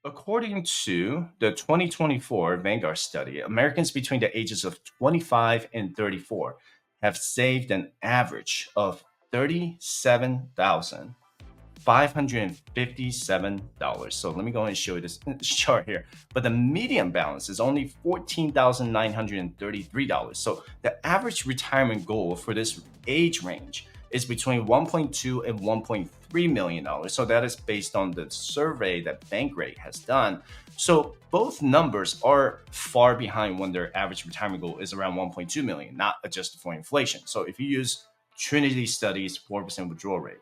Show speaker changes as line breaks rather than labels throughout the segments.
According to the 2024 Vanguard study, Americans between the ages of 25 and 34 have saved an average of $37,557. So let me go ahead and show you this chart here. But the median balance is only $14,933. So the average retirement goal for this age range is between 1.2 and 1.3 million dollars. So that is based on the survey that Bankrate has done. So both numbers are far behind when their average retirement goal is around 1.2 million, not adjusted for inflation. So if you use Trinity Studies 4% withdrawal rate,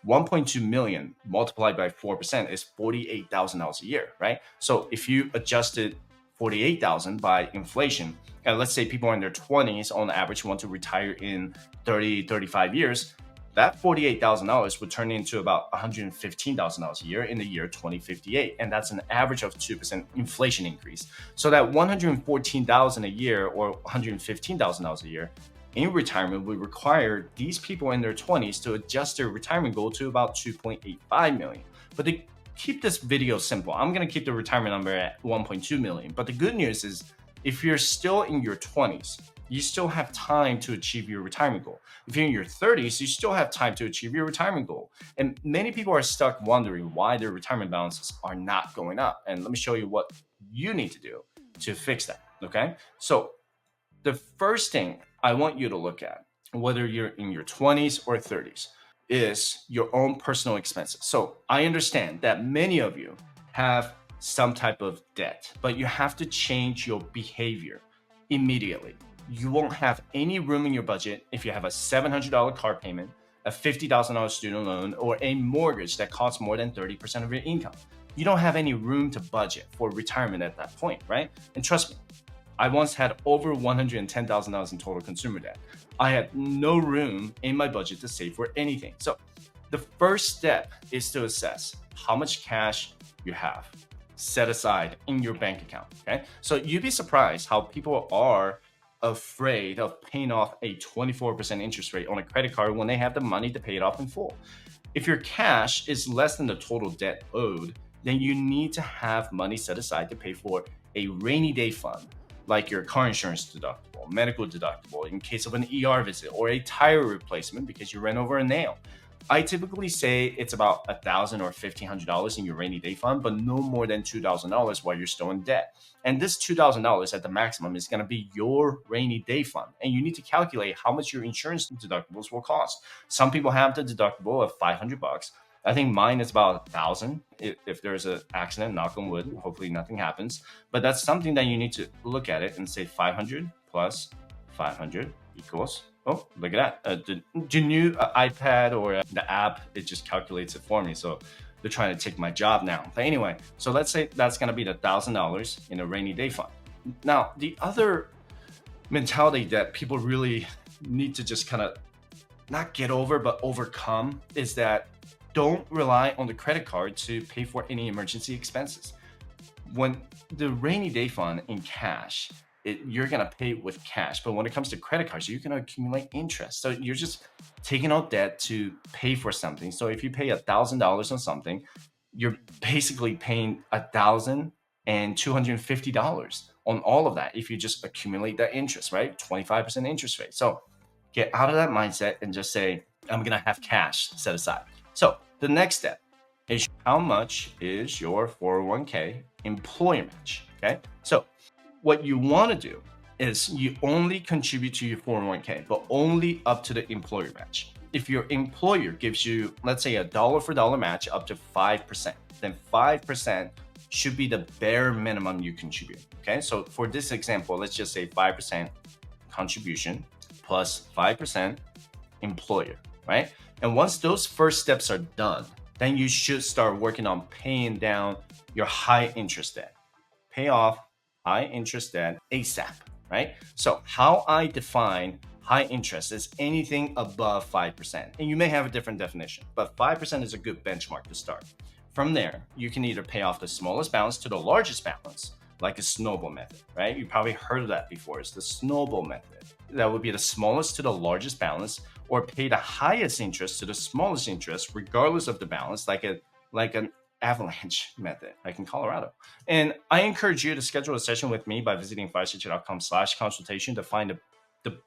1.2 million multiplied by 4% is $48,000 a year, right? So if you adjusted 48,000 by inflation, and let's say people in their 20s on average want to retire in 30, 35 years, that $48,000 would turn into about $115,000 a year in the year 2058. And that's an average of 2% inflation increase. So that $114,000 a year or $115,000 a year in retirement would require these people in their 20s to adjust their retirement goal to about 2.85 million. But to keep this video simple, I'm going to keep the retirement number at 1.2 million. But the good news is if you're still in your 20s, you still have time to achieve your retirement goal. If you're in your 30s, you still have time to achieve your retirement goal. And many people are stuck wondering why their retirement balances are not going up. And let me show you what you need to do to fix that. Okay. So the first thing I want you to look at, whether you're in your 20s or 30s, is your own personal expenses. So I understand that many of you have some type of debt, but you have to change your behavior immediately. You won't have any room in your budget if you have a $700 car payment, a $50,000 student loan, or a mortgage that costs more than 30% of your income. You don't have any room to budget for retirement at that point, right? And trust me, I once had over $110,000 in total consumer debt. I had no room in my budget to save for anything. So the first step is to assess how much cash you have set aside in your bank account, okay? So you'd be surprised how people are afraid of paying off a 24% interest rate on a credit card when they have the money to pay it off in full. If your cash is less than the total debt owed, then you need to have money set aside to pay for a rainy day fund, like your car insurance deductible, medical deductible in case of an ER visit, or a tire replacement because you ran over a nail. I typically say it's about $1,000 or $1,500 in your rainy day fund, but no more than $2,000 while you're still in debt. And this $2,000 at the maximum is going to be your rainy day fund. And you need to calculate how much your insurance deductibles will cost. Some people have the deductible of $500. I think mine is about $1,000 if there's an accident, knock on wood, hopefully nothing happens. But that's something that you need to look at it and say 500 plus 500 equals, oh, look at that. The new iPad or the app, it just calculates it for me. So they're trying to take my job now. But anyway, so let's say that's going to be the $1,000 in a rainy day fund. Now, the other mentality that people really need to just kind of not get over, but overcome is that don't rely on the credit card to pay for any emergency expenses. When the rainy day fund in cash, you're going to pay with cash. But when it comes to credit cards, you're going to accumulate interest. So you're just taking out debt to pay for something. So if you pay $1,000 on something, you're basically paying $1,250 on all of that if you just accumulate that interest, right? 25% interest rate. So get out of that mindset and just say, I'm going to have cash set aside. So the next step is how much is your 401k employer match, okay? So what you want to do is you only contribute to your 401k, but only up to the employer match. If your employer gives you, let's say, a dollar for dollar match up to 5%, then 5% should be the bare minimum you contribute, okay? So for this example, let's just say 5% contribution plus 5% employer, right? And once those first steps are done, then you should start working on paying down your high interest debt. Pay off high interest debt ASAP, right? So how I define high interest is anything above 5%. And you may have a different definition, but 5% is a good benchmark to start. From there, you can either pay off the smallest balance to the largest balance, like a snowball method, right? You probably heard of that before. It's the snowball method. That would be the smallest to the largest balance, or pay the highest interest to the smallest interest, regardless of the balance, like an avalanche method, like in Colorado. And I encourage you to schedule a session with me by visiting 562.com/consultation to find the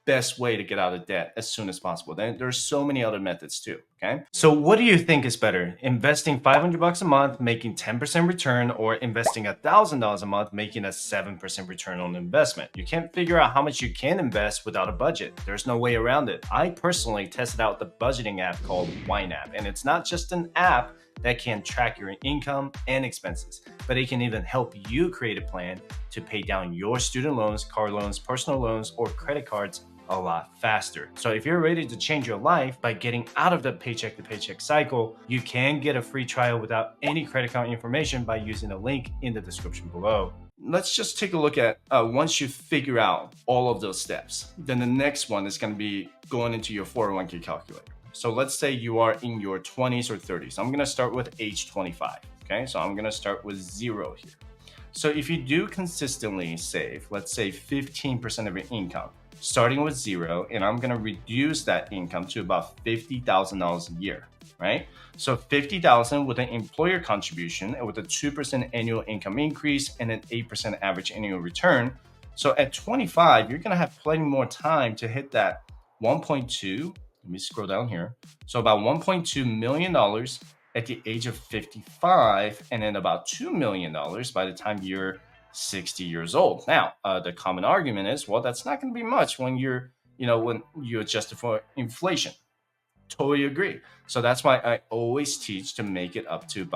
best way to get out of debt as soon as possible. Then there's so many other methods too. Okay. So what do you think is better? Investing $500 a month, making 10% return, or investing $1,000 a month, making a 7% return on investment? You can't figure out how much you can invest without a budget. There's no way around it. I personally tested out the budgeting app called YNAB, and it's not just an app that can track your income and expenses, but it can even help you create a plan to pay down your student loans, car loans, personal loans, or credit cards a lot faster. So if you're ready to change your life by getting out of the paycheck to paycheck cycle, you can get a free trial without any credit card information by using the link in the description below. Let's just take a look at once you figure out all of those steps, then the next one is going to be going into your 401k calculator. So let's say you are in your 20s or 30s. I'm going to start with age 25. Okay, so I'm going to start with 0 here. So if you do consistently save, let's say 15% of your income, starting with 0, and I'm going to reduce that income to about $50,000 a year, right? So $50,000 with an employer contribution and with a 2% annual income increase and an 8% average annual return. So at 25, you're going to have plenty more time to hit that 1.2. Let me scroll down here. So about $1.2 million at the age of 55, and then about $2 million by the time you're 60 years old. Now, the common argument is, well, that's not going to be much when when you adjust it for inflation. Totally agree. So that's why I always teach to make it up to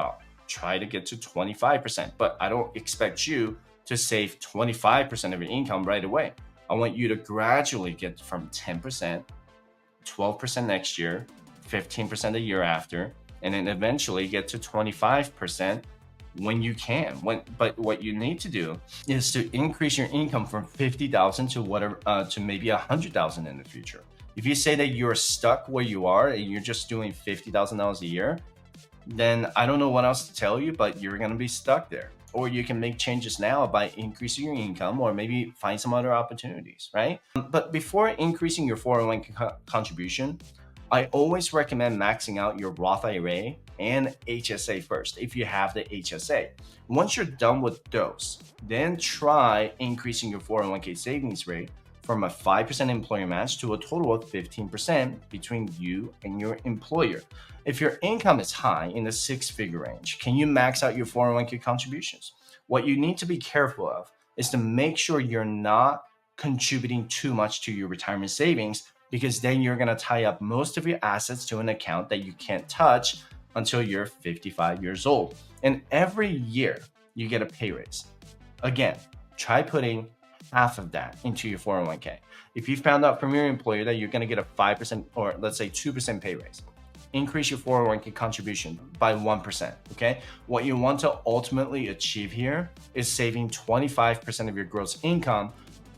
try to get to 25%, but I don't expect you to save 25% of your income right away. I want you to gradually get from 10%, 12% next year, 15% the year after, and then eventually get to 25% when you can. But what you need to do is to increase your income from 50,000 to whatever to maybe 100,000 in the future. If you say that you're stuck where you are and you're just doing $50,000 a year, then I don't know what else to tell you, but you're going to be stuck there. Or you can make changes now by increasing your income, or maybe find some other opportunities, right? But before increasing your 401k contribution, I always recommend maxing out your Roth IRA and HSA first, if you have the HSA. Once you're done with those, then try increasing your 401k savings rate from a 5% employer match to a total of 15% between you and your employer. If your income is high in the 6-figure range, can you max out your 401k contributions? What you need to be careful of is to make sure you're not contributing too much to your retirement savings, because then you're going to tie up most of your assets to an account that you can't touch until you're 55 years old. And every year you get a pay raise. Again, try putting half of that into your 401k. If you found out from your employer that you're going to get a 5% or let's say 2% pay raise, increase your 401k contribution by 1%, okay? What you want to ultimately achieve here is saving 25% of your gross income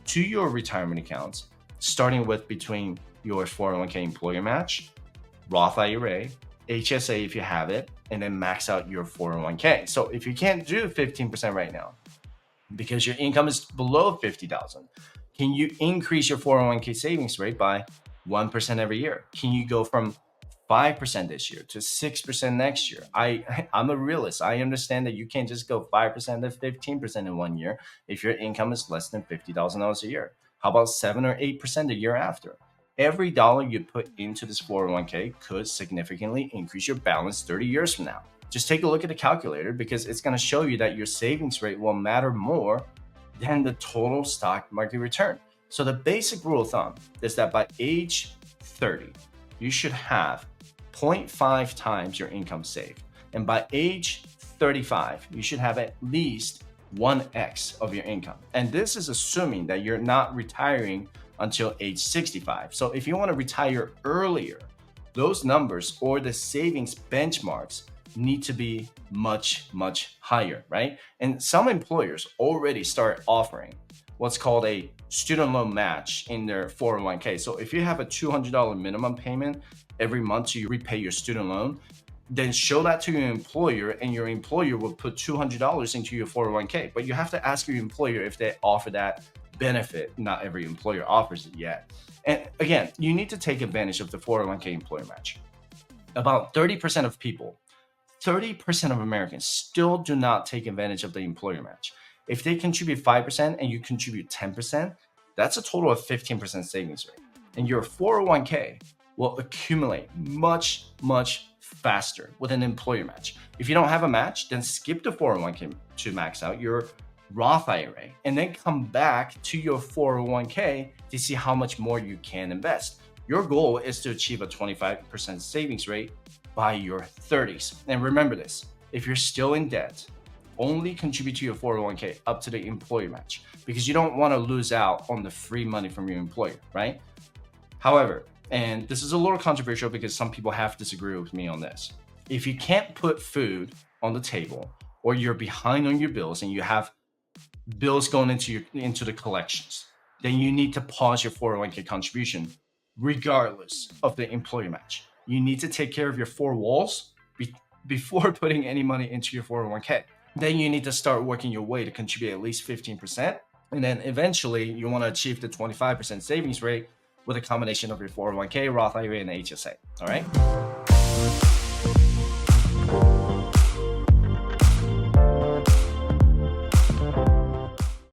to your retirement accounts, starting with between your 401k employer match, Roth IRA, HSA if you have it, and then max out your 401k. So if you can't do 15% right now because your income is below 50,000, can you increase your 401k savings rate by 1% every year? Can you go from 5% this year to 6% next year? I'm a realist. I understand that you can't just go 5% to 15% in 1 year if your income is less than $50,000 a year. How about 7 or 8% the year after? Every dollar you put into this 401k could significantly increase your balance 30 years from now. Just take a look at the calculator, because it's going to show you that your savings rate will matter more than the total stock market return. So the basic rule of thumb is that by age 30, you should have 0.5 times your income saved. And by age 35, you should have at least 1x of your income. And this is assuming that you're not retiring until age 65. So if you want to retire earlier, those numbers or the savings benchmarks need to be much, much higher, right? And some employers already start offering what's called a student loan match in their 401k. So if you have a $200 minimum payment every month to repay your student loan, then show that to your employer, and your employer will put $200 into your 401k. But you have to ask your employer if they offer that benefit. Not every employer offers it yet. And again, you need to take advantage of the 401k employer match. About 30% of people 30% of Americans still do not take advantage of the employer match. If they contribute 5% and you contribute 10%, that's a total of 15% savings rate. And your 401k will accumulate much, much faster with an employer match. If you don't have a match, then skip the 401k to max out your Roth IRA and then come back to your 401k to see how much more you can invest. Your goal is to achieve a 25% savings rate by your 30s. And remember this, if you're still in debt, only contribute to your 401k up to the employer match because you don't want to lose out on the free money from your employer, right? However, and this is a little controversial because some people have disagreed with me on this. If you can't put food on the table or you're behind on your bills and you have bills going into the collections, then you need to pause your 401k contribution regardless of the employer match. You need to take care of your four walls before putting any money into your 401k. Then you need to start working your way to contribute at least 15%. And then eventually you want to achieve the 25% savings rate with a combination of your 401k, Roth IRA, and HSA. All right.